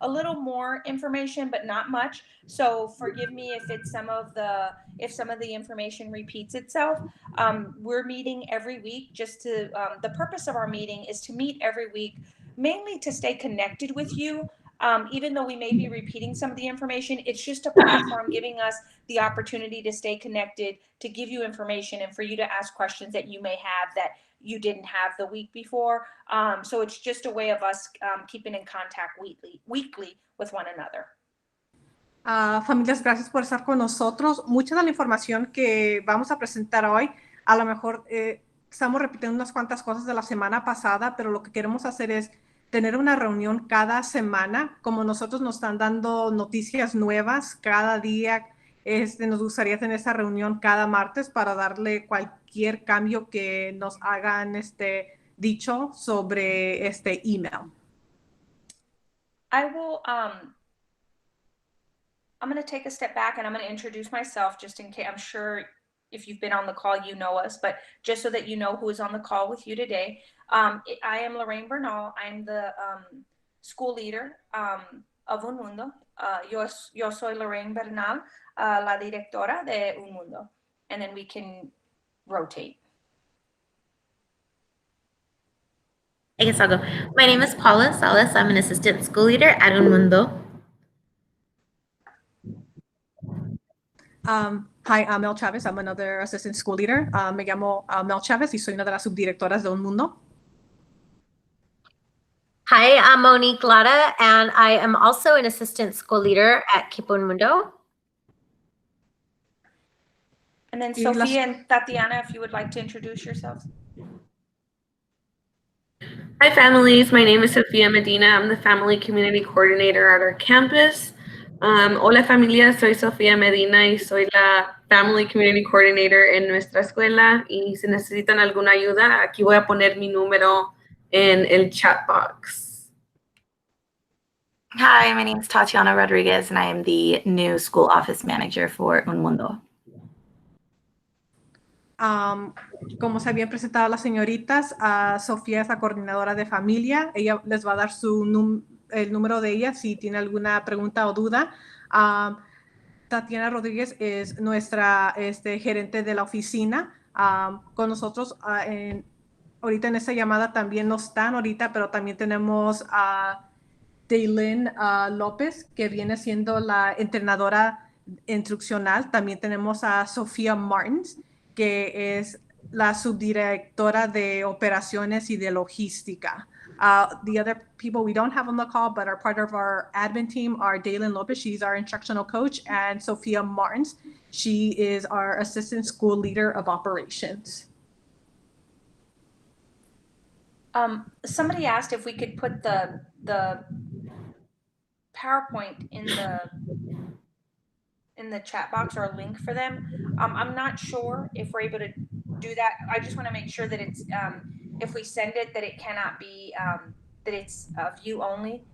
a little more information, but not much. So forgive me if it's some of the information repeats itself. We're meeting every week just to, the purpose of our meeting is to meet every week, mainly to stay connected with you. Even though we may be repeating some of the information, it's just a platform giving us the opportunity to stay connected, to give you information, and for you to ask questions that you may have that you didn't have the week before. So it's just a way of us keeping in contact weekly with one another. Familias, gracias por estar con nosotros. Mucha de la información que vamos a presentar hoy, a lo mejor estamos repitiendo unas cuantas cosas de la semana pasada, pero lo que queremos hacer es tener una reunión cada semana. Como nosotros nos están dando noticias nuevas cada día, nos gustaría tener esa reunión cada martes para darle cualquier cambio que nos hagan dicho sobre este email. I'm going to take a step back and I'm going to introduce myself just in case. I'm sure if you've been on the call, you know us, but just so that you know who is on the call with you today. I am Lorraine Bernal. I'm the school leader of Un Mundo. Yo soy Lorraine Bernal, la directora de Un Mundo. And then we can rotate. I guess I'll go. My name is Paula Salas. I'm an assistant school leader at Un Mundo. Hi, I'm Mel Chavez. I'm another assistant school leader. Me llamo Mel Chavez y soy una de las subdirectoras de Un Mundo. Hi, I'm Monique Lada, and I am also an assistant school leader at Keep Un Mundo. And then Sophia and Tatiana, if you would like to introduce yourselves. Hi, families. My name is Sofia Medina. I'm the Family Community Coordinator at our campus. Hola, familia. Soy Sofía Medina y soy la Family Community Coordinator en nuestra escuela. Y si necesitan alguna ayuda, aquí voy a poner mi número en el chat box. Hi, my name is Tatiana Rodriguez, and I am the new school office manager for Un Mundo. Como se habían presentado las señoritas, Sofía es la coordinadora de familia. Ella les va a dar el número de ella si tiene alguna pregunta o duda. Tatiana Rodríguez es nuestra gerente de la oficina. Con nosotros ahorita en esta llamada también no están ahorita, pero también tenemos a Daylin López, que viene siendo la entrenadora instruccional. También tenemos a Sofía Martins, que es la subdirectora de operaciones y de logística. The other people we don't have on the call but are part of our admin team are Daylin Lopez, she's our instructional coach, and Sophia Martins, she is our assistant school leader of operations. Somebody asked if we could put the PowerPoint in the chat box or a link for them. I'm not sure if we're able to do that. I just want to make sure that it's if we send it, that it cannot be that it's view only.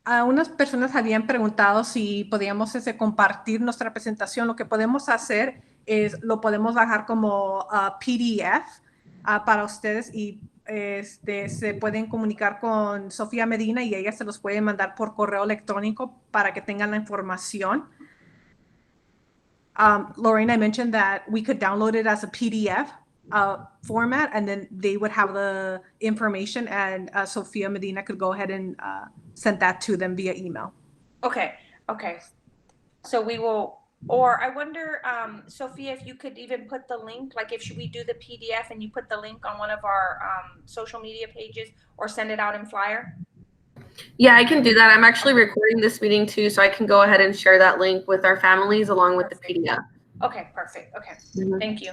Unas personas habían preguntado si podíamos compartir nuestra presentación. Lo que podemos hacer es lo podemos bajar como PDF para ustedes y se pueden comunicar con Sofía Medina y ella se los puede mandar por correo electrónico para que tengan la información. Lorraine, I mentioned that we could download it as a PDF format, and then they would have the information, and Sofia Medina could go ahead and send that to them via email. Okay. So we will, or I wonder, Sophia, if you could even put the link, like if we do the PDF and you put the link on one of our social media pages or send it out in flyer? Yeah, I can do that. I'm actually recording this meeting too, so I can go ahead and share that link with our families along with the PDF. Okay, perfect. Okay, Thank you.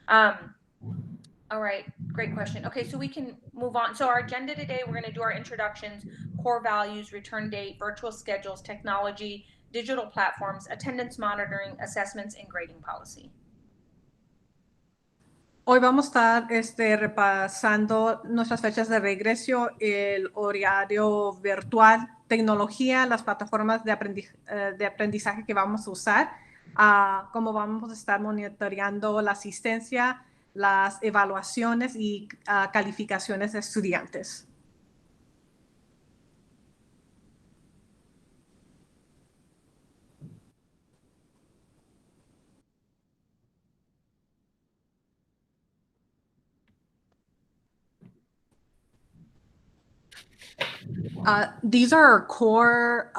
All right, great question. Okay, so we can move on. So our agenda today, we're going to do our introductions, core values, return date, virtual schedules, technology, digital platforms, attendance monitoring, assessments, and grading policy. Hoy vamos a estar repasando nuestras fechas de regreso, el horario virtual, tecnología, las plataformas de aprendizaje que vamos a usar, cómo vamos a estar monitoreando la asistencia, las evaluaciones y calificaciones de estudiantes. These are our core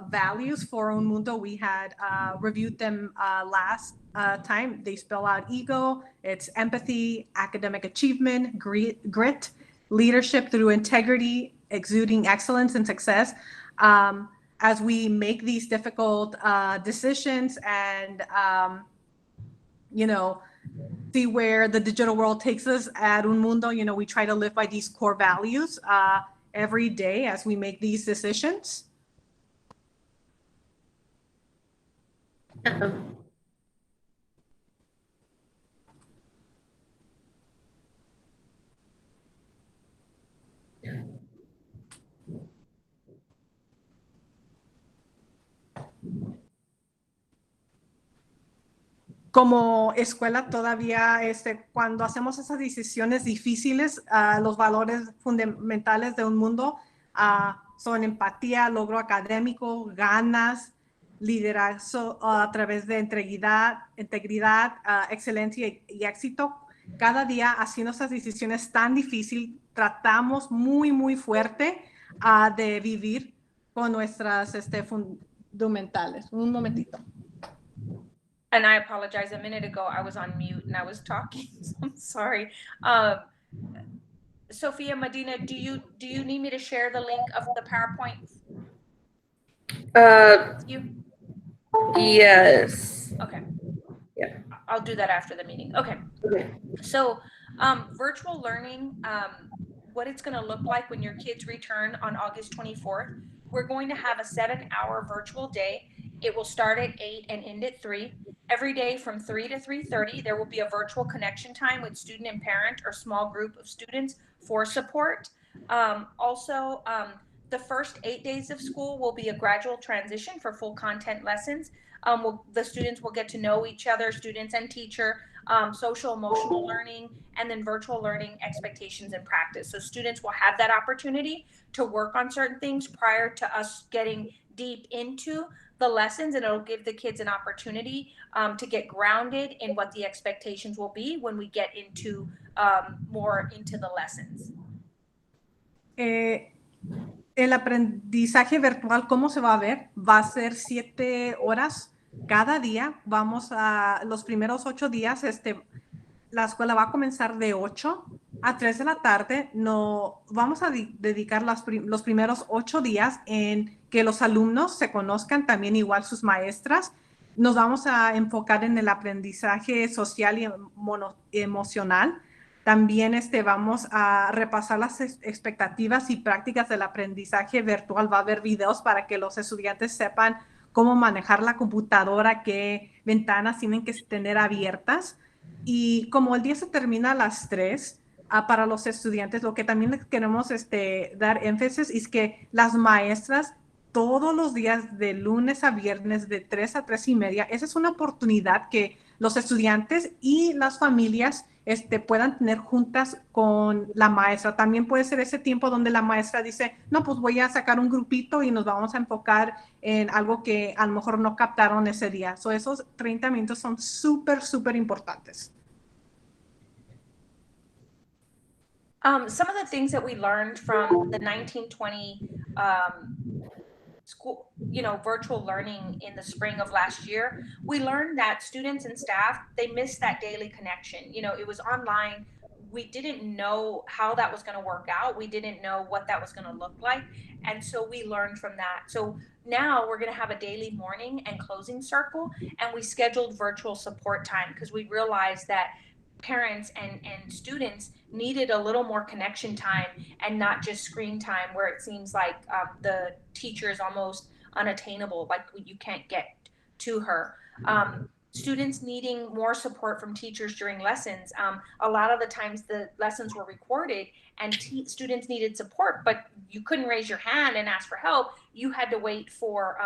values for Un Mundo. We had reviewed them last time. They spell out ego, it's empathy, academic achievement, grit, leadership through integrity, exuding excellence and success. As we make these difficult decisions and, see where the digital world takes us at Un Mundo, we try to live by these core values every day as we make these decisions. Como escuela todavía, cuando hacemos esas decisiones difíciles, los valores fundamentales de Un Mundo son empatía, logro académico, ganas, liderazgo a través de integridad, excelencia y éxito. Cada día haciendo esas decisiones tan difíciles, tratamos muy, muy fuerte de vivir con nuestras fundamentales. Un momentito. And I apologize, a minute ago I was on mute and I was talking, so I'm sorry. Sophia Medina, do you need me to share the link of the PowerPoint with you? Yes. Okay. Yeah. I'll do that after the meeting. Okay. Okay. So virtual learning, what it's going to look like when your kids return on August 24th, we're going to have a 7-hour virtual day. It will start at 8 and end at 3. Every day from 3 to 3:30, there will be a virtual connection time with student and parent or small group of students for support. Also, the first 8 days of school will be a gradual transition for full content lessons. The students will get to know each other, students and teacher, social emotional learning, and then virtual learning expectations and practice. So students will have that opportunity to work on certain things prior to us getting deep into the lessons, and it'll give the kids an opportunity to get grounded in what the expectations will be when we get into more into the lessons. El aprendizaje virtual, ¿cómo se va a ver? Va a ser 7 horas cada día. Vamos a los primeros 8 días, la escuela va a comenzar de 8 a 3 de la tarde. No, vamos a dedicar los primeros 8 días en que los alumnos se conozcan, también igual sus maestras. Nos vamos a enfocar en el aprendizaje social y emocional. También vamos a repasar las expectativas y prácticas del aprendizaje virtual. Va a haber videos para que los estudiantes sepan cómo manejar la computadora, qué ventanas tienen que tener abiertas. Y como el día se termina a las 3, para los estudiantes, lo que también les queremos dar énfasis es que las maestras todos los días de lunes a viernes de 3 a 3:30, esa es una oportunidad que los estudiantes y las familias puedan tener juntas con la maestra. También puede ser ese tiempo donde la maestra dice, no, pues voy a sacar un grupito y nos vamos a enfocar en algo que a lo mejor no captaron ese día. So, esos 30 minutos son súper, súper importantes. Some of the things that we learned from the 1920 school, virtual learning in the spring of last year, we learned that students and staff, they missed that daily connection. It was online. We didn't know how that was going to work out. We didn't know what that was going to look like. And so we learned from that. So now we're going to have a daily morning and closing circle, and we scheduled virtual support time because we realized that parents and students needed a little more connection time and not just screen time where it seems like the teacher is almost unattainable, like you can't get to her. Students needing more support from teachers during lessons. A lot of the times the lessons were recorded and students needed support, but you couldn't raise your hand and ask for help. You had to wait for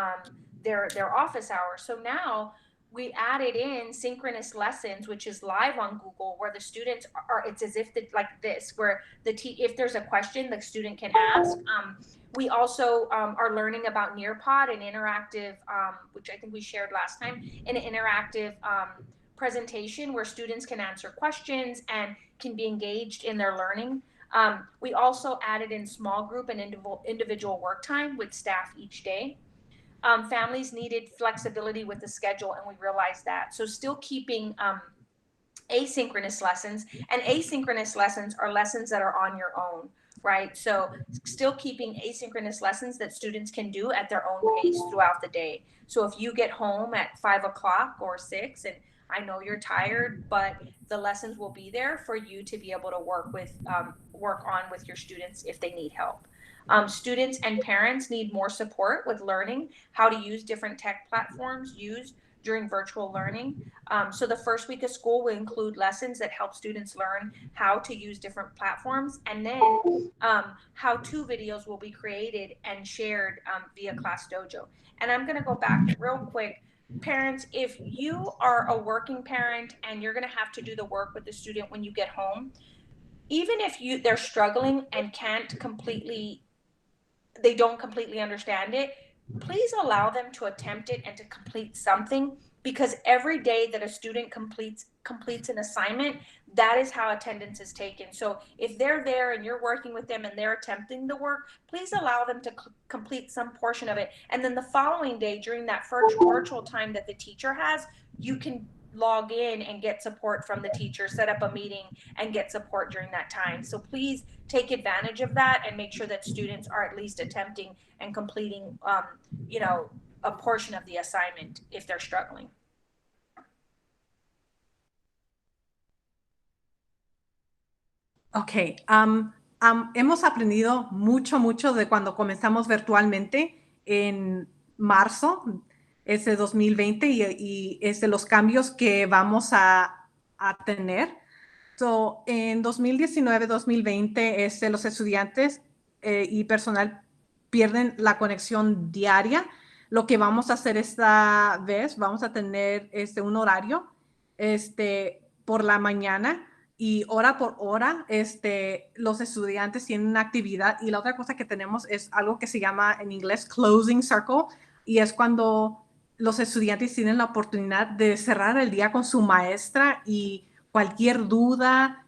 their office hours. So now we added in synchronous lessons, which is live on Google, where the students are, it's as if like this, where if there's a question, the student can ask. We also are learning about Nearpod, an interactive, which I think we shared last time, an interactive presentation where students can answer questions and can be engaged in their learning. We also added in small group and individual work time with staff each day. Families needed flexibility with the schedule, and we realized that. So still keeping asynchronous lessons, and asynchronous lessons are lessons that are on your own, right? So still keeping asynchronous lessons that students can do at their own pace throughout the day. So if you get home at 5 o'clock or 6, and I know you're tired, but the lessons will be there for you to be able to work on with your students if they need help. Students and parents need more support with learning how to use different tech platforms used during virtual learning. So the first week of school will include lessons that help students learn how to use different platforms, and then how-to videos will be created and shared via Class Dojo. And I'm going to go back real quick. Parents, if you are a working parent and you're going to have to do the work with the student when you get home, even if they're struggling and they don't completely understand it, please allow them to attempt it and to complete something, because every day that a student completes an assignment, that is how attendance is taken. So if they're there and you're working with them and they're attempting the work, please allow them to complete some portion of it. And then the following day, during that virtual time that the teacher has, you can log in and get support from the teacher, set up a meeting and get support during that time. So please take advantage of that and make sure that students are at least attempting and completing, a portion of the assignment if they're struggling. Ok, hemos aprendido mucho de cuando comenzamos virtualmente en marzo, 2020, y los cambios que vamos a tener. So, en 2019-2020, los estudiantes y personal pierden la conexión diaria. Lo que vamos a hacer esta vez, vamos a tener un horario por la mañana, y hora por hora los estudiantes tienen una actividad. Y la otra cosa que tenemos es algo que se llama en inglés closing circle, y es cuando los estudiantes tienen la oportunidad de cerrar el día con su maestra, y cualquier duda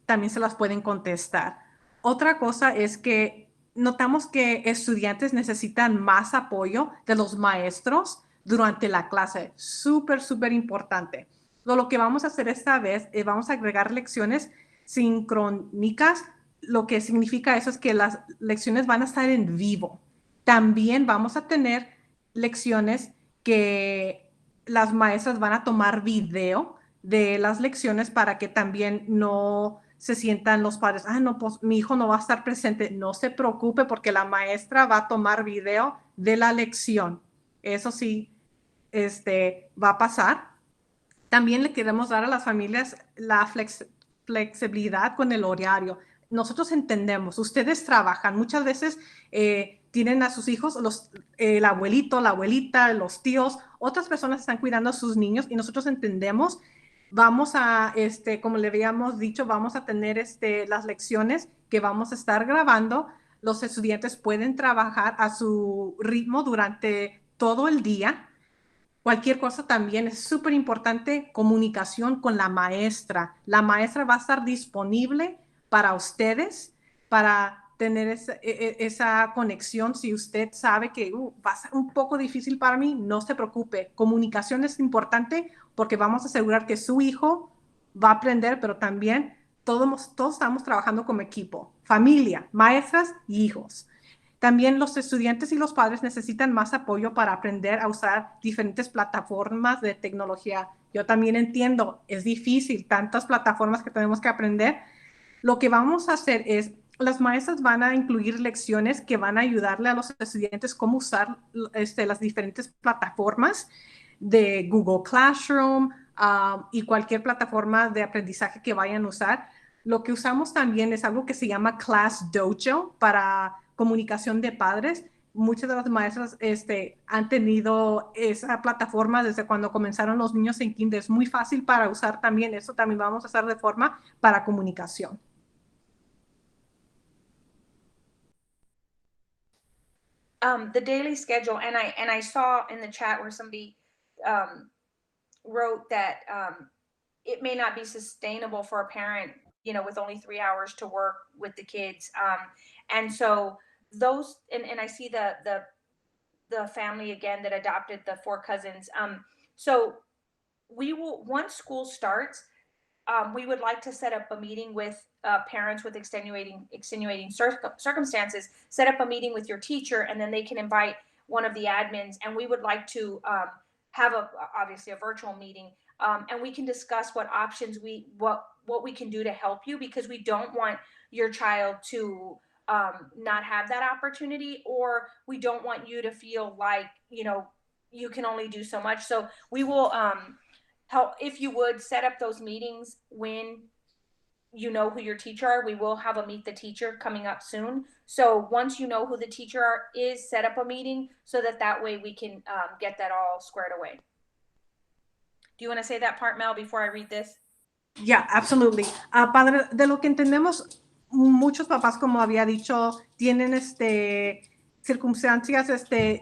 también se las pueden contestar. Otra cosa es que notamos que estudiantes necesitan más apoyo de los maestros durante la clase. Súper importante. Lo que vamos a hacer esta vez es vamos a agregar lecciones sincrónicas. Lo que significa eso es que las lecciones van a estar en vivo. También vamos a tener lecciones que las maestras van a tomar video de las lecciones para que también no se sientan los padres, no, pues mi hijo no va a estar presente. No se preocupe, porque la maestra va a tomar video de la lección. Eso sí, va a pasar. También le queremos dar a las familias la flexibilidad con el horario. Nosotros entendemos, ustedes trabajan, muchas veces tienen a sus hijos, el abuelito, la abuelita, los tíos, otras personas están cuidando a sus niños, y nosotros entendemos. Vamos a, como le habíamos dicho, vamos a tener las lecciones que vamos a estar grabando. Los estudiantes pueden trabajar a su ritmo durante todo el día. Cualquier cosa también es súper importante, comunicación con la maestra. La maestra va a estar disponible para ustedes, para tener esa conexión. Si usted sabe que va a ser un poco difícil para mí, no se preocupe. Comunicación es importante, porque vamos a asegurar que su hijo va a aprender, pero también todos estamos trabajando como equipo, familia, maestras y hijos. También los estudiantes y los padres necesitan más apoyo para aprender a usar diferentes plataformas de tecnología. Yo también entiendo, es difícil, tantas plataformas que tenemos que aprender. Lo que vamos a hacer es, las maestras van a incluir lecciones que van a ayudarle a los estudiantes cómo usar las diferentes plataformas de Google Classroom y cualquier plataforma de aprendizaje que vayan a usar. Lo que usamos también es algo que se llama Class Dojo para comunicación de padres. Muchas de las maestras han tenido esa plataforma desde cuando comenzaron los niños en kinder. Es muy fácil para usar también. Eso también vamos a hacer de forma para comunicación. The daily schedule, and I saw in the chat where somebody wrote that it may not be sustainable for a parent, with only 3 hours to work with the kids. And so those, and I see the family again that adopted the 4 cousins. So we will, once school starts, we would like to set up a meeting with parents with extenuating circumstances. Set up a meeting with your teacher, and then they can invite one of the admins. And we would like to have obviously a virtual meeting, and we can discuss what options what we can do to help you, because we don't want your child to not have that opportunity, or we don't want you to feel like you can only do so much. So we will help, if you would set up those meetings when you know who your teacher are. We will have a meet the teacher coming up soon. So once you know who the teacher is, set up a meeting so that way we can get that all squared away. Do you want to say that part, Mel, before I read this? Yeah, absolutely. Padre, de lo que entendemos, muchos papás, como había dicho, tienen circunstancias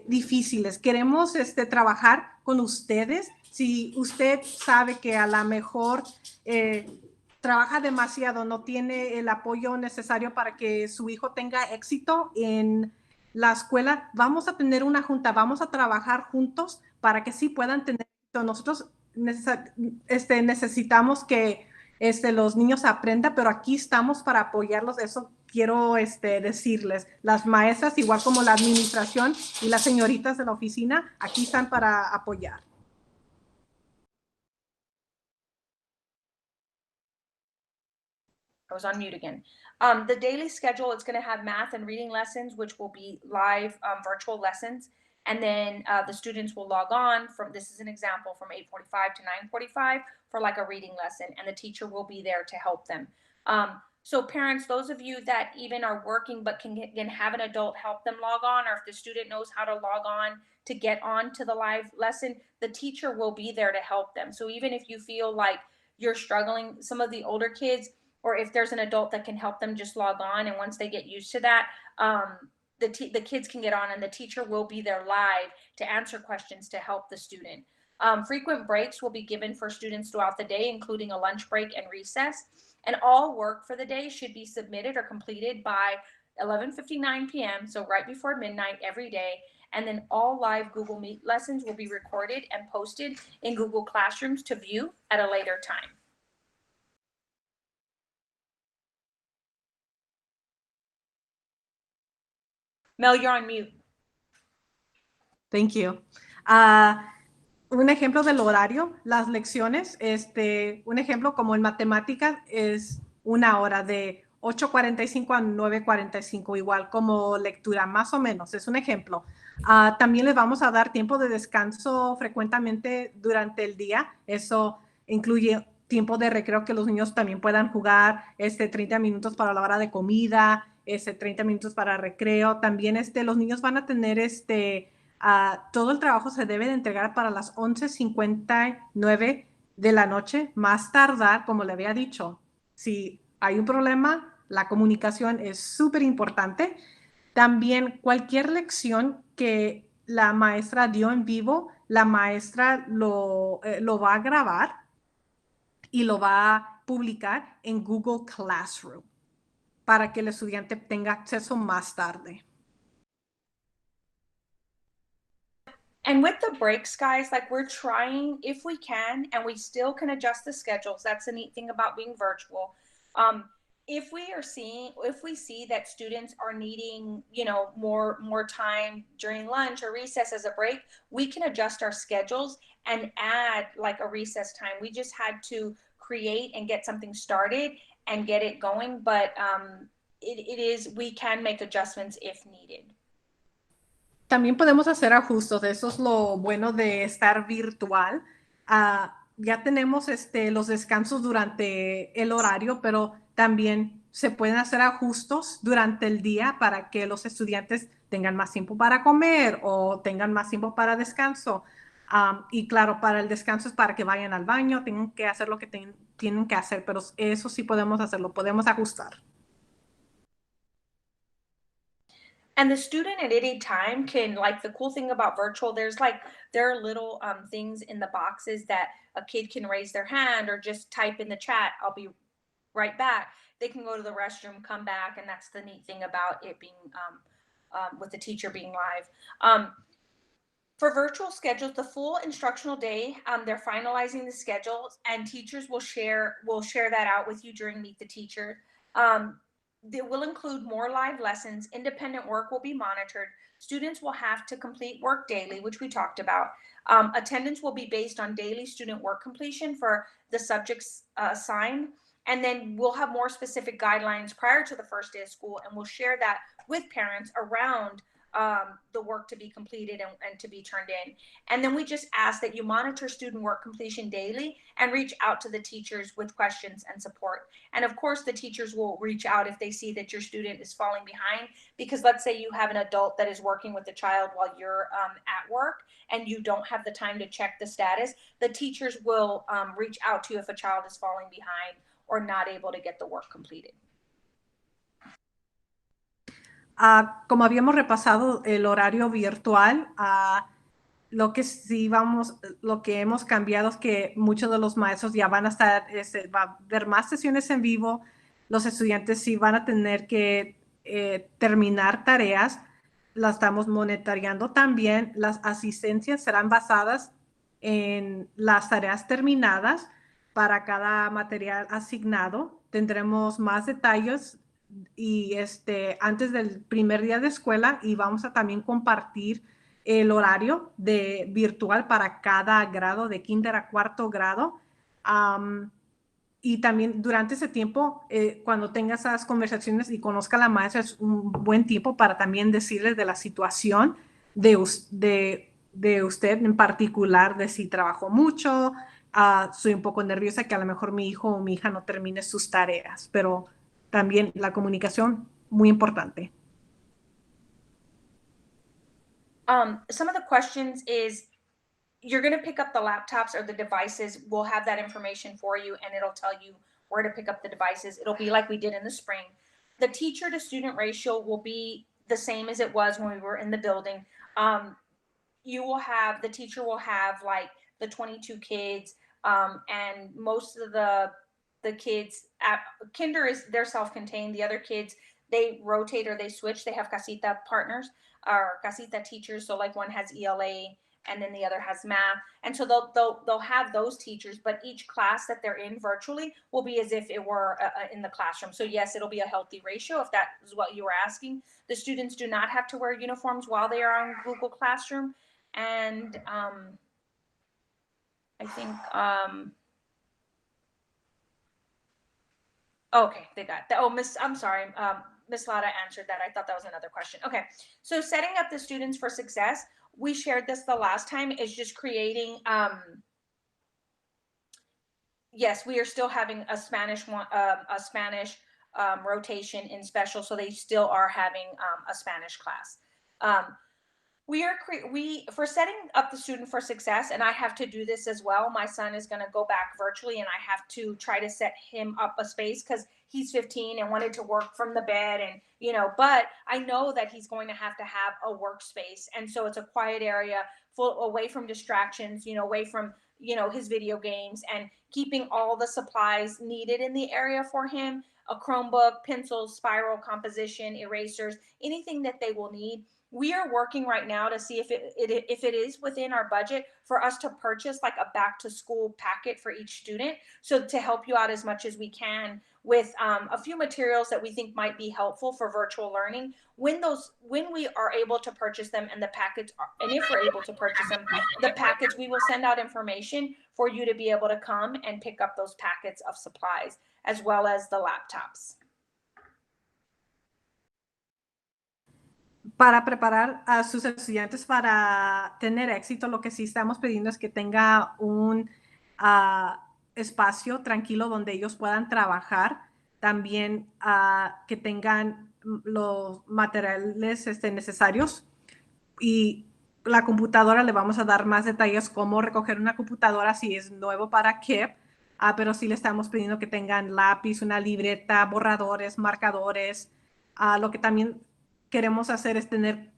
difíciles. Queremos trabajar con ustedes. Si usted sabe que a lo mejor trabaja demasiado, no tiene el apoyo necesario para que su hijo tenga éxito en la escuela, vamos a tener una junta, vamos a trabajar juntos para que sí puedan tener éxito. Nosotros necesitamos que los niños aprendan, pero aquí estamos para apoyarlos. Eso quiero decirles. Las maestras, igual como la administración y las señoritas de la oficina, aquí están para apoyar. I was on mute again. The daily schedule, it's going to have math and reading lessons, which will be live virtual lessons. And then the students will log on this is an example, from 8:45 to 9:45 for like a reading lesson, and the teacher will be there to help them. So parents, those of you that even are working but can have an adult help them log on, or if the student knows how to log on to get on to the live lesson, the teacher will be there to help them. So even if you feel like you're struggling, some of the older kids, or if there's an adult that can help them, just log on. And once they get used to that, the kids can get on, and the teacher will be there live to answer questions to help the student. Frequent breaks will be given for students throughout the day, including a lunch break and recess. And all work for the day should be submitted or completed by 11:59 p.m., so right before midnight every day. And then all live Google Meet lessons will be recorded and posted in Google Classrooms to view at a later time. Mel, you're on mute. Thank you. Un ejemplo del horario, las lecciones, un ejemplo como en matemáticas es 1 hora de 8:45 a 9:45, igual como lectura, más o menos, es un ejemplo. También les vamos a dar tiempo de descanso frecuentemente durante el día. Eso incluye tiempo de recreo, que los niños también puedan jugar 30 minutos para la hora de comida, 30 minutos para recreo. También los niños van a tener todo el trabajo se debe de entregar para las 11:59 de la noche, más tardar, como le había dicho. Si hay un problema, la comunicación es súper importante. También cualquier lección que la maestra dio en vivo, la maestra lo va a grabar y lo va a publicar en Google Classroom para que el estudiante tenga acceso más tarde. And with the breaks, guys, like we're trying, if we can, and we still can adjust the schedules. That's the neat thing about being virtual. If we see that students are needing, more time during lunch or recess as a break, we can adjust our schedules and add like a recess time. We just had to create and get something started and get it going, but we can make adjustments if needed. También podemos hacer ajustes, eso es lo bueno de estar virtual. Ya tenemos los descansos durante el horario, pero también se pueden hacer ajustes durante el día para que los estudiantes tengan más tiempo para comer o tengan más tiempo para descanso. Y claro, para el descanso es para que vayan al baño, tengan que hacer lo que tienen que hacer, pero eso sí podemos hacerlo, podemos ajustar. And the student at any time can, like, the cool thing about virtual, there are little things in the boxes that a kid can raise their hand or just type in the chat, I'll be right back, they can go to the restroom, come back, and that's the neat thing about it being with the teacher being live. For virtual schedules, the full instructional day, they're finalizing the schedules, and teachers will share that out with you during Meet the Teacher. They will include more live lessons. Independent work will be monitored. Students will have to complete work daily, which we talked about. Attendance will be based on daily student work completion for the subjects assigned. And then we'll have more specific guidelines prior to the first day of school, and we'll share that with parents around the work to be completed and to be turned in. And then we just ask that you monitor student work completion daily and reach out to the teachers with questions and support. And of course, the teachers will reach out if they see that your student is falling behind, because let's say you have an adult that is working with the child while you're at work and you don't have the time to check the status, the teachers will reach out to you if a child is falling behind or not able to get the work completed. Como habíamos repasado el horario virtual, lo que hemos cambiado es que muchos de los maestros ya van a estar, va a haber más sesiones en vivo. Los estudiantes sí van a tener que terminar tareas. Las estamos monitoreando también. Las asistencias serán basadas en las tareas terminadas para cada material asignado. Tendremos más detalles y antes del primer día de escuela, y vamos a también compartir el horario de virtual para cada grado, de kinder a cuarto grado. Y también durante ese tiempo, cuando tenga esas conversaciones y conozca a la maestra, es un buen tiempo para también decirles de la situación de usted en particular, de si trabajó mucho, soy un poco nerviosa que a lo mejor mi hijo o mi hija no termine sus tareas, pero también la comunicación, muy importante. Some of the questions is, you're going to pick up the laptops or the devices. We'll have that information for you, and it'll tell you where to pick up the devices. It'll be like we did in the spring. The teacher to student ratio will be the same as it was when we were in the building. The teacher will have like the 22 kids, and most of the kids at kinder they're self-contained. The other kids, they rotate or they switch. They have casita partners or casita teachers. So like one has ELA and then the other has math. And so they'll have those teachers, but each class that they're in virtually will be as if it were in the classroom. So yes, it'll be a healthy ratio if that is what you were asking. The students do not have to wear uniforms while they are on Google Classroom. And I think, okay, they got that. Oh, I'm sorry. Miss Lada answered that. I thought that was another question. Okay, so setting up the students for success. We shared this the last time, is just creating, yes, we are still having a Spanish rotation in special. So they still are having a Spanish class. For setting up the student for success, and I have to do this as well. My son is going to go back virtually, and I have to try to set him up a space because he's 15 and wanted to work from the bed, and but I know that he's going to have a workspace, and so it's a quiet area, away from distractions, away from his video games, and keeping all the supplies needed in the area for him: a Chromebook, pencils, spiral composition, erasers, anything that they will need. We are working right now to see if it is within our budget for us to purchase like a back to school packet for each student. So to help you out as much as we can with a few materials that we think might be helpful for virtual learning. When we are able to purchase them, and the packets, and if we're able to purchase them, the packets, we will send out information for you to be able to come and pick up those packets of supplies, as well as the laptops. Para preparar a sus estudiantes para tener éxito, lo que sí estamos pidiendo es que tenga un espacio tranquilo donde ellos puedan trabajar, también que tengan los materiales necesarios, y la computadora, le vamos a dar más detalles cómo recoger una computadora si es nuevo para KIPP, pero sí le estamos pidiendo que tengan lápiz, una libreta, borradores, marcadores. Lo que también queremos hacer es tener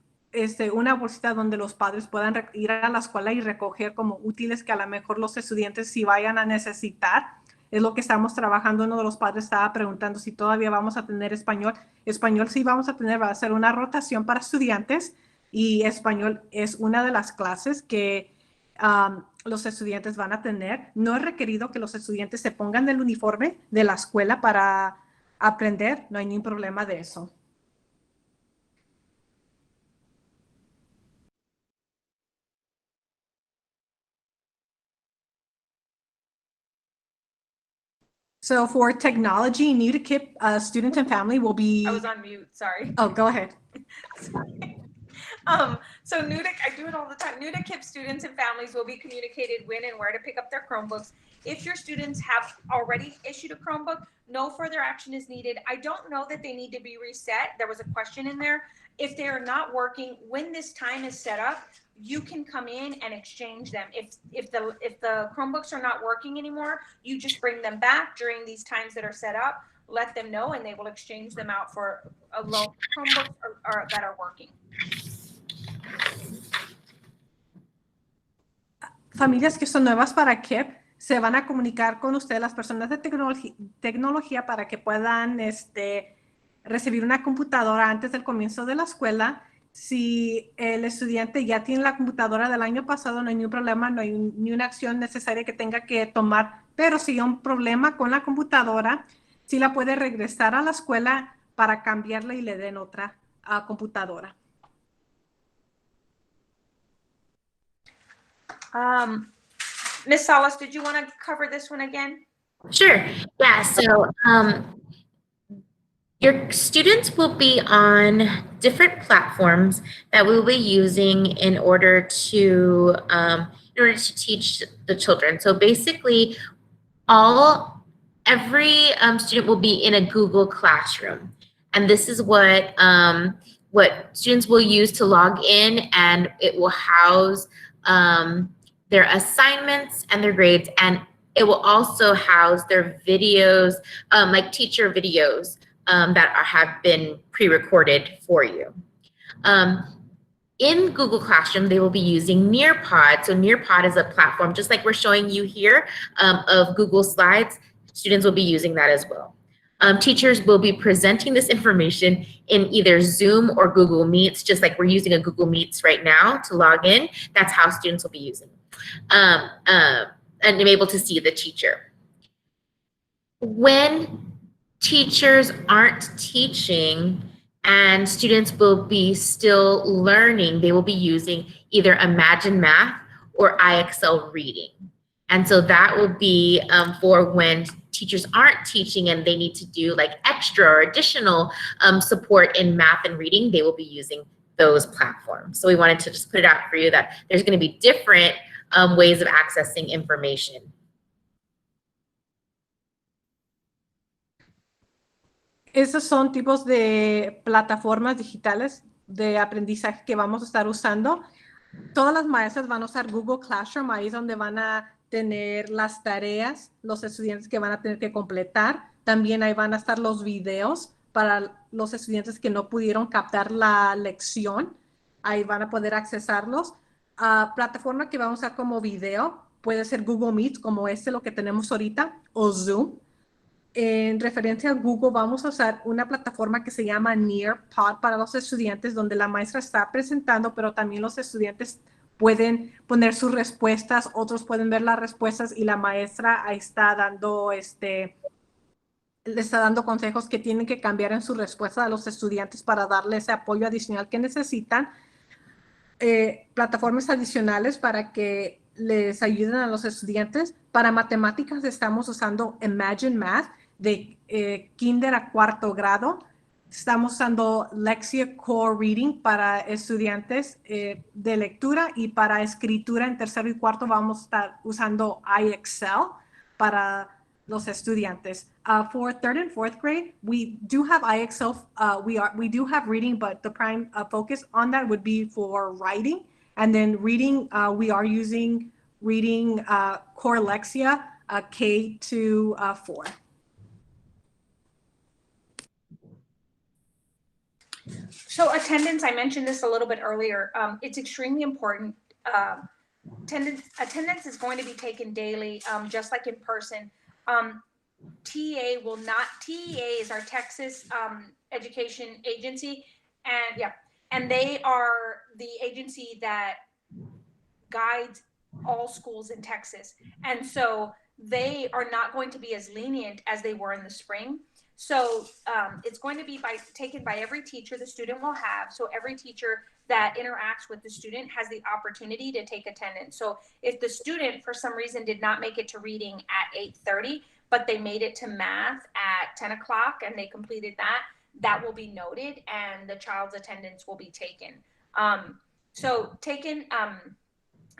una bolsita donde los padres puedan ir a la escuela y recoger como útiles que a lo mejor los estudiantes sí vayan a necesitar. Es lo que estamos trabajando. Uno de los padres estaba preguntando si todavía vamos a tener español. Español sí vamos a tener, va a ser una rotación para estudiantes y español es una de las clases que los estudiantes van a tener. No es requerido que los estudiantes se pongan el uniforme de la escuela para aprender. No hay ningún problema de eso. So for technology, new to KIPP students and family will be... I was on mute, sorry. Oh, go ahead. So new to, I do it all the time. New to KIPP students and families will be communicated when and where to pick up their Chromebooks. If your students have already issued a Chromebook, no further action is needed. I don't know that they need to be reset. There was a question in there. If they are not working, when this time is set up, you can come in and exchange them. If the Chromebooks are not working anymore, you just bring them back during these times that are set up, let them know, and they will exchange them out for a low Chromebooks or that are working. Familias que son nuevas para KIPP se van a comunicar con usted, las personas de tecnología, para que puedan recibir una computadora antes del comienzo de la escuela. Si el estudiante ya tiene la computadora del año pasado, no hay ningún problema, no hay ni una acción necesaria que tenga que tomar, pero si hay un problema con la computadora, sí la puede regresar a la escuela para cambiarla y le den otra computadora. Ms. Salas, did you want to cover this one again? Sure. Yeah. So your students will be on different platforms that we'll be using in order to teach the children. So basically, every student will be in a Google Classroom, and this is what students will use to log in, and it will house their assignments and their grades, and it will also house their videos, like teacher videos that have been pre-recorded for you. In Google Classroom, they will be using Nearpod. So Nearpod is a platform, just like we're showing you here, of Google Slides. Students will be using that as well. Teachers will be presenting this information in either Zoom or Google Meets, just like we're using a Google Meets right now to log in. That's how students will be using and be able to see the teacher. When teachers aren't teaching and students will be still learning, they will be using either Imagine Math or IXL Reading. And so that will be for when teachers aren't teaching and they need to do like extra or additional support in math and reading, they will be using those platforms. So we wanted to just put it out for you that there's going to be different ways of accessing information. Esos son tipos de plataformas digitales de aprendizaje que vamos a estar usando. Todas las maestras van a usar Google Classroom, ahí es donde van a tener las tareas, los estudiantes que van a tener que completar. También ahí van a estar los videos para los estudiantes que no pudieron captar la lección. Ahí van a poder accesarlos. Plataforma que vamos a usar como video puede ser Google Meet, como lo que tenemos ahorita, o Zoom. En referencia a Google, vamos a usar una plataforma que se llama Nearpod para los estudiantes, donde la maestra está presentando, pero también los estudiantes pueden poner sus respuestas, otros pueden ver las respuestas y la maestra ahí está dando, le está dando consejos que tienen que cambiar en su respuesta a los estudiantes para darle ese apoyo adicional que necesitan. Plataformas adicionales para que les ayuden a los estudiantes. Para matemáticas estamos usando Imagine Math de kinder a cuarto grado. Estamos usando Lexia Core Reading para estudiantes de lectura, y para escritura en tercero y cuarto vamos a estar usando IXL para los estudiantes. For third and fourth grade, we do have IXL. We do have reading, but the prime focus on that would be for writing. And then reading, we are using reading Core Lexia K to 4. So attendance, I mentioned this a little bit earlier. It's extremely important. Attendance is going to be taken daily, just like in person. TEA will not, TEA is our Texas Education Agency, and yeah, and they are the agency that guides all schools in Texas. And so they are not going to be as lenient as they were in the spring. So it's going to be taken by every teacher the student will have. So every teacher that interacts with the student has the opportunity to take attendance. So if the student for some reason did not make it to reading at 8:30, but they made it to math at 10 o'clock and they completed that, that will be noted and the child's attendance will be taken.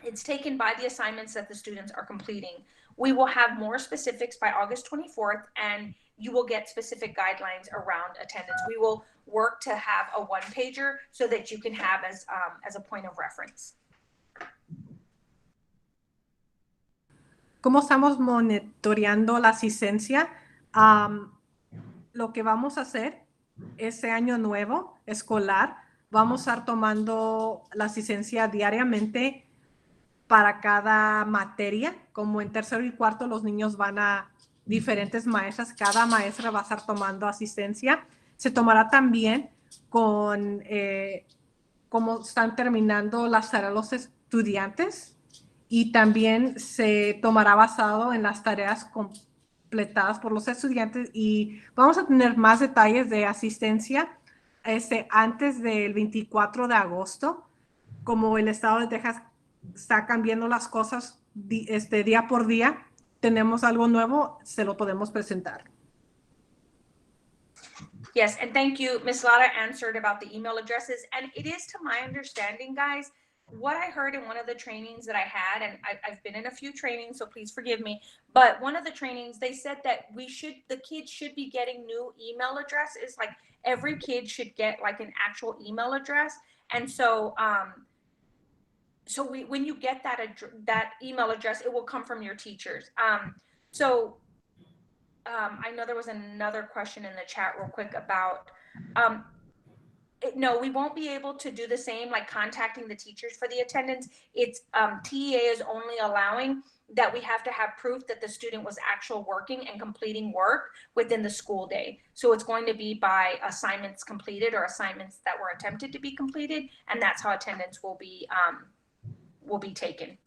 It's taken by the assignments that the students are completing. We will have more specifics by August 24th, and you will get specific guidelines around attendance. We will work to have a one-pager so that you can have as a point of reference. ¿Cómo estamos monitoreando la asistencia? Lo que vamos a hacer este año nuevo escolar, vamos a estar tomando la asistencia diariamente para cada materia. Como en tercero y cuarto los niños van a diferentes maestras, cada maestra va a estar tomando asistencia. Se tomará también con cómo están terminando las tareas los estudiantes y también se tomará basado en las tareas completadas por los estudiantes y vamos a tener más detalles de asistencia antes del 24 de agosto. Como el estado de Texas está cambiando las cosas día por día, tenemos algo nuevo, se lo podemos presentar. Yes, and thank you. Ms. Lara answered about the email addresses, and it is to my understanding, guys, what I heard in one of the trainings that I had, and I've been in a few trainings, so please forgive me, but one of the trainings, they said that the kids should be getting new email addresses, like every kid should get like an actual email address, and so when you get that email address, it will come from your teachers. I know there was another question in the chat real quick about, no, we won't be able to do the same, like contacting the teachers for the attendance. It's TEA is only allowing that we have to have proof that the student was actually working and completing work within the school day. So it's going to be by assignments completed or assignments that were attempted to be completed, and that's how attendance will be taken.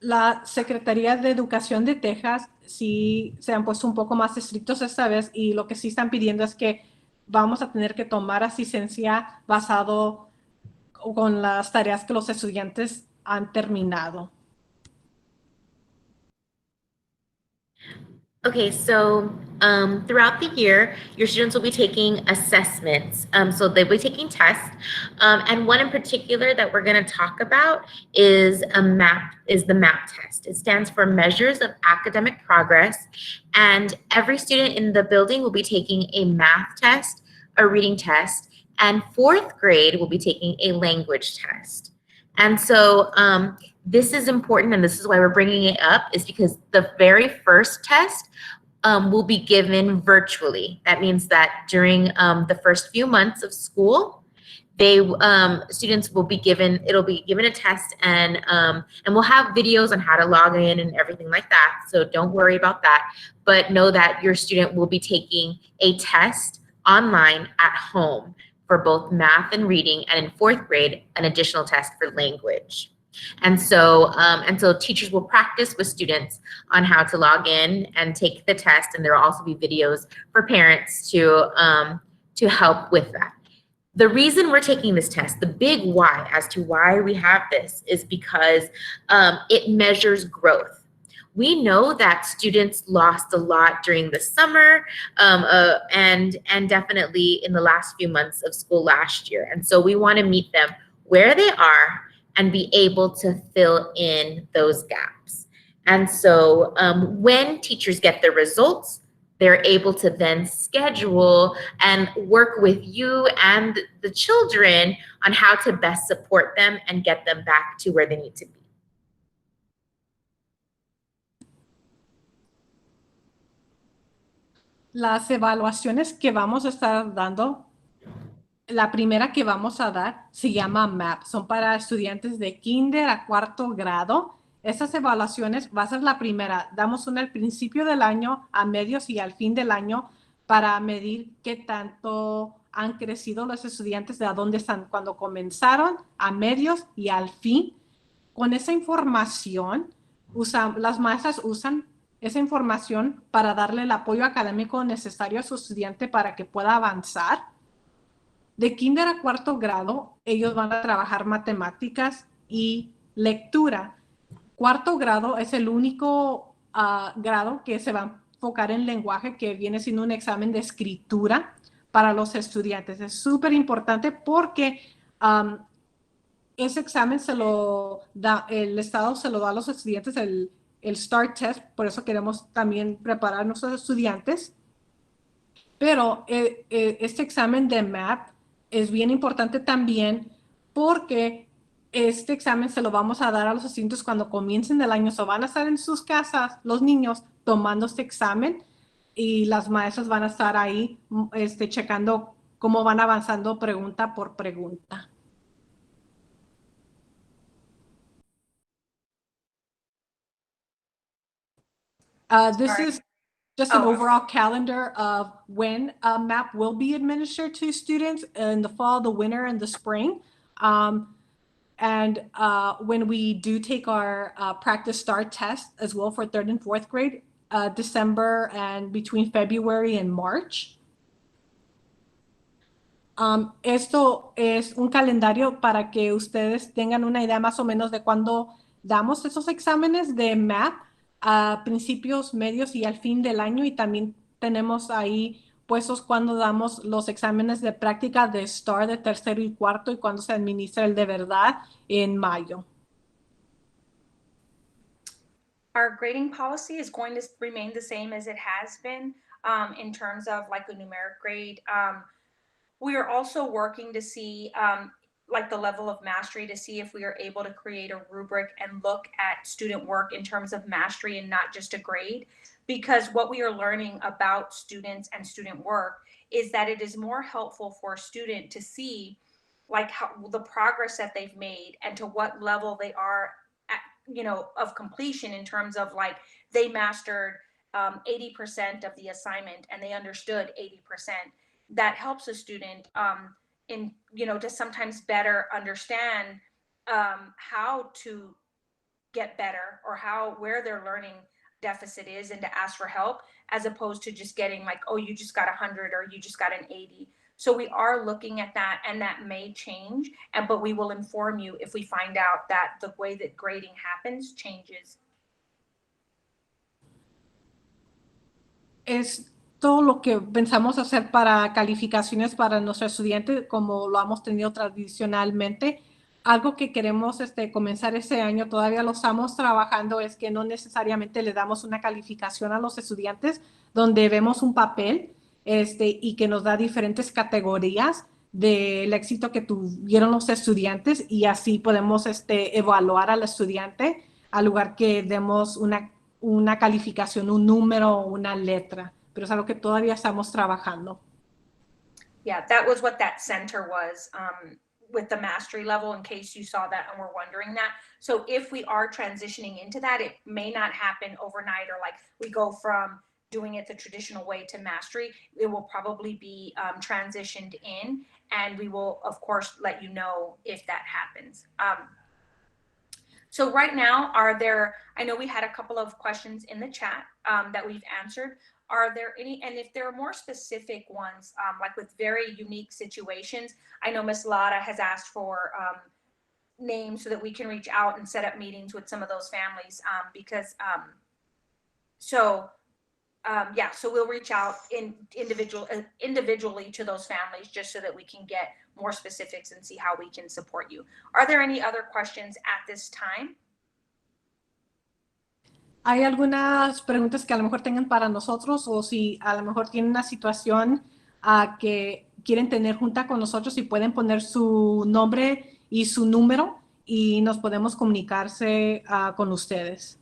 La Secretaría de Educación de Texas sí se han puesto un poco más estrictos esta vez y lo que sí están pidiendo es que vamos a tener que tomar asistencia basado con las tareas que los estudiantes han terminado. Okay, so throughout the year, your students will be taking assessments. So they'll be taking tests. And one in particular that we're going to talk about is the MAP test. It stands for Measures of Academic Progress. And every student in the building will be taking a math test, a reading test, and fourth grade will be taking a language test. And so this is important, and this is why we're bringing it up, is because the very first test will be given virtually. That means that during the first few months of school, students will be given, it'll be given a test, and we'll have videos on how to log in and everything like that. So don't worry about that, but know that your student will be taking a test online at home for both math and reading, and in fourth grade, an additional test for language. And so teachers will practice with students on how to log in and take the test, and there will also be videos for parents to help with that. The reason we're taking this test, the big why as to why we have this, is because it measures growth. We know that students lost a lot during the summer and definitely in the last few months of school last year. And so we want to meet them where they are and be able to fill in those gaps. And so when teachers get their results, they're able to then schedule and work with you and the children on how to best support them and get them back to where they need to be. Las evaluaciones que vamos a estar dando, la primera que vamos a dar se llama MAP. Son para estudiantes de kinder a cuarto grado Esas evaluaciones va a ser la primera. Damos una al principio del año, a medios y al fin del año para medir qué tanto han crecido los estudiantes, de a dónde están cuando comenzaron, a medios y al fin. Con esa información, las maestras usan esa información para darle el apoyo académico necesario a su estudiante para que pueda avanzar. De kinder a cuarto grado, ellos van a trabajar matemáticas y lectura. Cuarto grado es el único grado que se va a enfocar en lenguaje, que viene siendo un examen de escritura para los estudiantes. Es súper importante porque ese examen se lo da, el Estado se lo da a los estudiantes, el START test, por eso queremos también preparar a nuestros estudiantes. Pero este examen de MAP es bien importante también porque este examen se lo vamos a dar a los estudiantes cuando comiencen el año. So van a estar en sus casas los niños tomando este examen y las maestras van a estar ahí checando cómo van avanzando pregunta por pregunta. This Sorry. is just an Oh. overall calendar of when MAP will be administered to students in the fall, the winter, and the spring. And when we do take our practice start test as well for third and fourth grade, December and between February and March. Esto es un calendario para que ustedes tengan una idea más o menos de cuándo damos esos exámenes de MAP a principios, medios y al fin del año. Y también tenemos ahí puestos cuando damos los exámenes de práctica de STAR de tercero y cuarto y cuando se administra el de verdad en mayo. Our grading policy is going to remain the same as it has been in terms of like a numeric grade. We are also working to see like the level of mastery to see if we are able to create a rubric and look at student work in terms of mastery and not just a grade. Because what we are learning about students and student work is that it is more helpful for a student to see like how the progress that they've made and to what level they are at, you know, of completion in terms of like they mastered 80% of the assignment and they understood 80%. That helps a student in, you know, to sometimes better understand how to get better or how where their learning deficit is and to ask for help as opposed to just getting like, oh, you just got 100 or you just got an 80. So we are looking at that and that may change, but we will inform you if we find out that the way that grading happens changes. Es todo lo que pensamos hacer para calificaciones para nuestros estudiantes, como lo hemos tenido tradicionalmente. Algo que queremos comenzar este año, todavía lo estamos trabajando, es que no necesariamente le damos una calificación a los estudiantes, donde vemos un papel y que nos da diferentes categorías del éxito que tuvieron los estudiantes y así podemos evaluar al estudiante al lugar que demos una calificación, un número o una letra, pero es algo que todavía estamos trabajando. Yeah, that was what that center was with the mastery level, in case you saw that and were wondering that. So if we are transitioning into that, it may not happen overnight or like we go from doing it the traditional way to mastery. It will probably be transitioned in, and we will, of course, let you know if that happens. So right now, I know we had a couple of questions in the chat that we've answered. Are there any, and if there are more specific ones, like with very unique situations, I know Ms. Lara has asked for names so that we can reach out and set up meetings with some of those families so we'll reach out individually to those families just so that we can get more specifics and see how we can support you. Are there any other questions at this time? ¿Hay algunas preguntas que a lo mejor tengan para nosotros o si a lo mejor tienen una situación que quieren tener junta con nosotros y pueden poner su nombre y su número y nos podemos comunicarse con ustedes?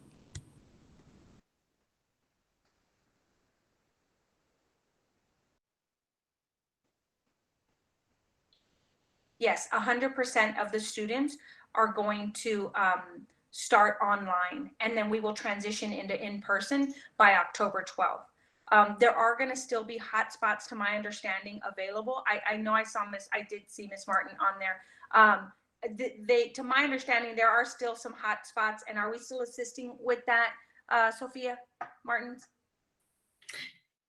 Yes, 100% of the students are going to start online, and then we will transition into in-person by October 12th. There are going to still be hotspots, to my understanding, available. I know I did see Miss Martin on there. To my understanding, there are still some hotspots, and are we still assisting with that, Sophia Martins?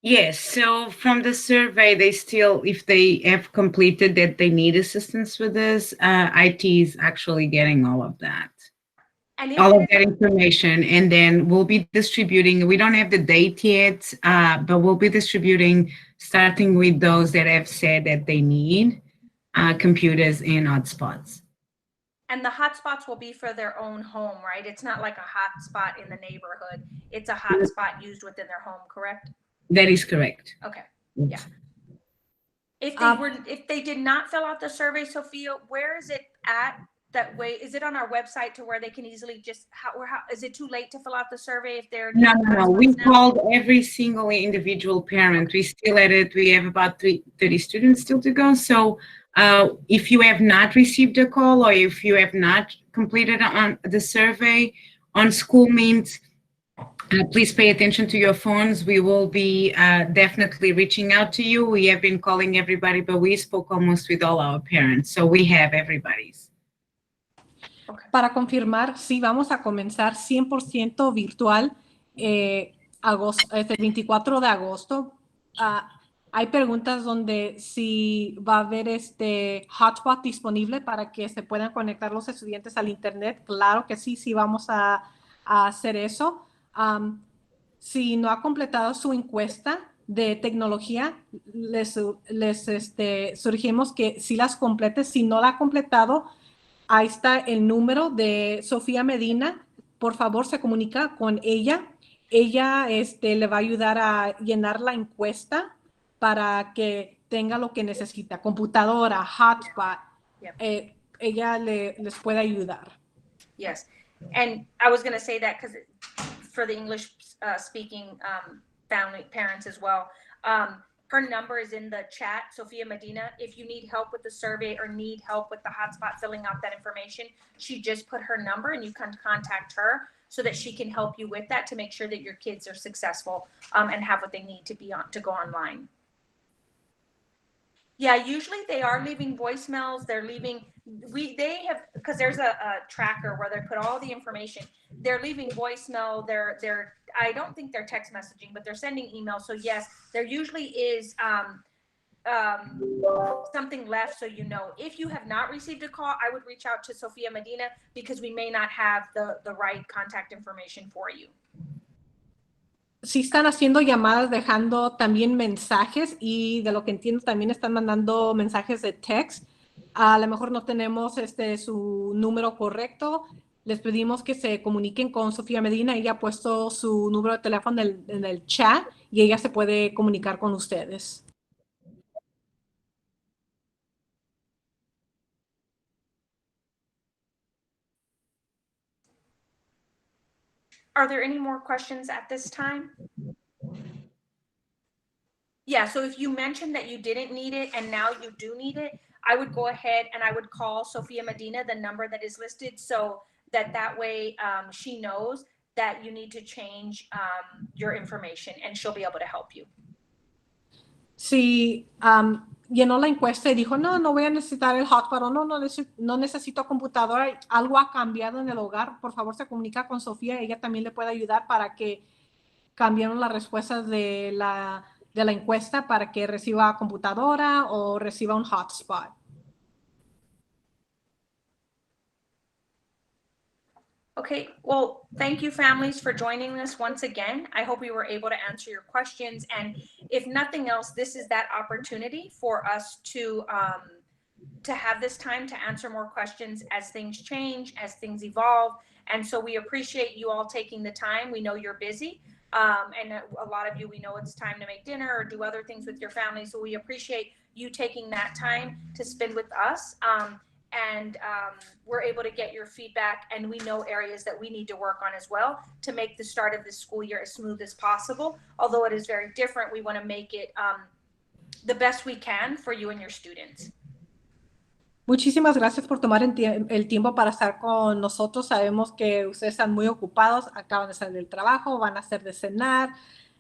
Yes, so from the survey, they still, if they have completed that they need assistance with this, IT is actually getting all of that. And All of that information, and then we'll be distributing. We don't have the date yet, but we'll be distributing, starting with those that have said that they need computers and hotspots. And the hotspots will be for their own home, right? It's not like a hotspot in the neighborhood. It's a hotspot used within their home, correct? That is correct. Okay. Yeah. If they did not fill out the survey, Sophia, where is it at? That way, is it on our website to where they can easily just, how is it too late to fill out the survey if they're No. We called every single individual parent. We still at it. We have about 30 students still to go. So if you have not received a call, or if you have not completed on the survey on School Mint, please pay attention to your phones. We will be definitely reaching out to you. We have been calling everybody, but we spoke almost with all our parents. So we have everybody's. Para confirmar, sí, vamos a comenzar 100% virtual el 24 de agosto. Hay preguntas donde si va a haber hotspot disponible para que se puedan conectar los estudiantes al internet. Claro que sí, sí vamos a hacer eso. Si no ha completado su encuesta de tecnología, les sugerimos que si las complete. Si no la ha completado, ahí está el número de Sofía Medina. Por favor, se comunica con ella. Ella le va a ayudar a llenar la encuesta para que tenga lo que necesita. Computadora, hotspot. Yep. Ella les puede ayudar. Yes. And I was going to say that because for the English speaking parents as well. Her number is in the chat, Sofia Medina. If you need help with the survey or need help with the hotspot filling out that information, she just put her number and you can contact her so that she can help you with that to make sure that your kids are successful and have what they need to go online. Yeah, usually they are leaving voicemails. Because there's a tracker where they put all the information. They're leaving voicemail. I don't think they're text messaging, but they're sending emails. So yes, there usually is something left, so you know. If you have not received a call, I would reach out to Sofia Medina because we may not have the right contact information for you. Sí están haciendo llamadas, dejando también mensajes, y de lo que entiendo también están mandando mensajes de text. A lo mejor no tenemos su número correcto. Les pedimos que se comuniquen con Sofía Medina. Ella ha puesto su número de teléfono en el chat y ella se puede comunicar con ustedes. Are there any more questions at this time? Yeah, so if you mentioned that you didn't need it and now you do need it, I would go ahead and I would call Sofia Medina, the number that is listed, so that way she knows that you need to change your information and she'll be able to help you. Si llenó la encuesta y dijo, no voy a necesitar el hotspot, o no necesito computadora, algo ha cambiado en el hogar, por favor se comunica con Sofía. Ella también le puede ayudar para que cambien las respuestas de la encuesta para que reciba computadora o reciba un hotspot. Okay, well, thank you families for joining us once again. I hope we were able to answer your questions. And if nothing else, this is that opportunity for us to have this time to answer more questions as things change, as things evolve. And so we appreciate you all taking the time. We know you're busy. And a lot of you, we know it's time to make dinner or do other things with your family. So we appreciate you taking that time to spend with us. And we're able to get your feedback, and we know areas that we need to work on as well to make the start of this school year as smooth as possible. Although it is very different, we want to make it the best we can for you and your students. Muchísimas gracias por tomar el tiempo para estar con nosotros. Sabemos que ustedes están muy ocupados, acaban de salir del trabajo, van a hacer de cenar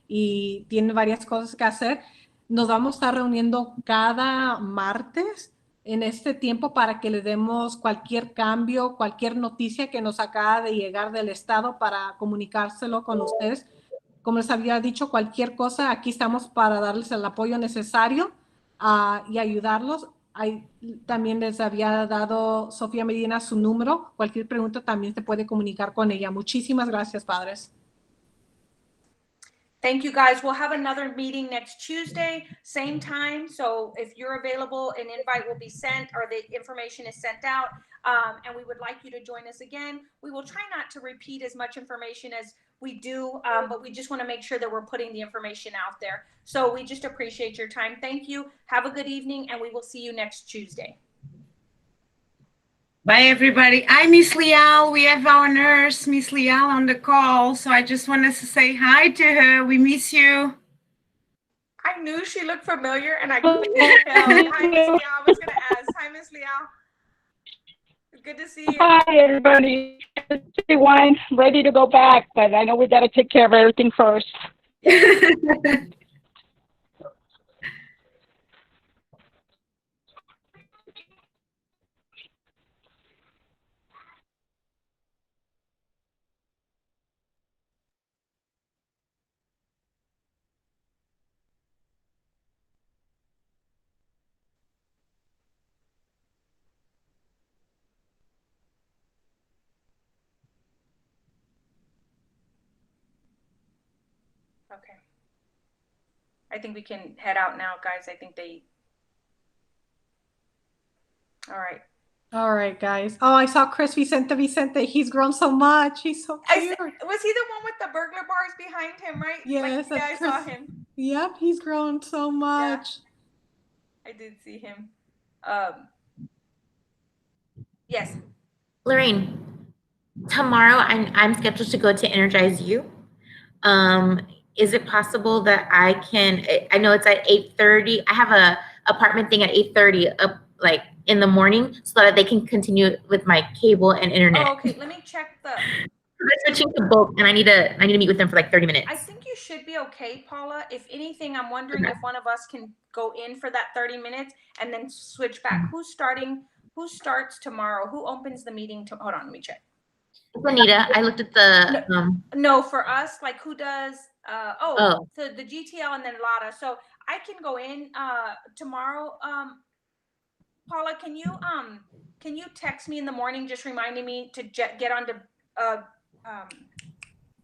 y tienen varias cosas que hacer. Nos vamos a estar reuniendo cada martes en este tiempo para que le demos cualquier cambio, cualquier noticia que nos acaba de llegar del Estado para comunicárselo con ustedes. Como les había dicho, cualquier cosa, aquí estamos para darles el apoyo necesario y ayudarlos. También les había dado Sofía Medina su número. Cualquier pregunta también se puede comunicar con ella. Muchísimas gracias, padres. Thank you, guys. We'll have another meeting next Tuesday, same time. So if you're available, an invite will be sent or the information is sent out. And we would like you to join us again. We will try not to repeat as much information as we do, but we just want to make sure that we're putting the information out there. So we just appreciate your time. Thank you. Have a good evening, and we will see you next Tuesday. Bye, everybody. Hi, Miss Leal. We have our nurse, Miss Leal, on the call. So I just wanted to say hi to her. We miss you. I knew she looked familiar, and I couldn't tell. Hi, Miss Leal. I was going to ask. Hi, Miss Leal. Good to see you. Hi, everybody. Everyone ready to go back, but I know we got to take care of everything first. Okay. I think we can head out now, guys. I think all right. All right, guys. Oh, I saw Chris Vicente. He's grown so much. He's so cute. Was he the one with the burglar bars behind him, right? Yes, yeah, I that's saw Chris. him. Yep, he's grown so much. I did see him. Yes. Lorraine, tomorrow I'm scheduled to go to Energize You. Is it possible that I know it's at 8:30. I have a apartment thing at 8:30 up like in the morning so that they can continue with my cable and internet. Oh, okay. Let me check the. They're switching to bulk and I need to meet with them for like 30 minutes. I think you should be okay, Paula. If anything, I'm wondering if one of us can go in for that 30 minutes and then switch back. Who starts tomorrow? Who opens the meeting? Hold on, let me check. Anita, I looked at the No, for us, like who does so the GTL and then Lada. So I can go in tomorrow. Paula, can you text me in the morning just reminding me to get onto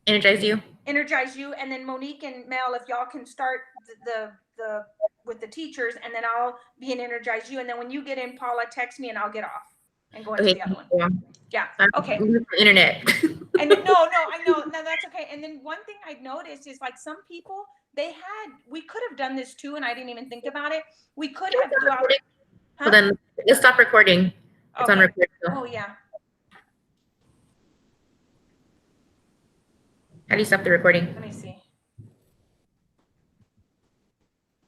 Energize You? Energize You, and then Monique and Mel, if y'all can start the with the teachers, and then I'll be in Energize You, and then when you get in, Paula, text me and I'll get off and go into the other one. Yeah. Okay. Internet. And no, I know. No, that's okay. And then one thing I noticed is like some people, we could have done this too, and I didn't even think about it. We could have Well, then let's stop recording. It's on record. Oh, yeah. How do you stop the recording? Let me see.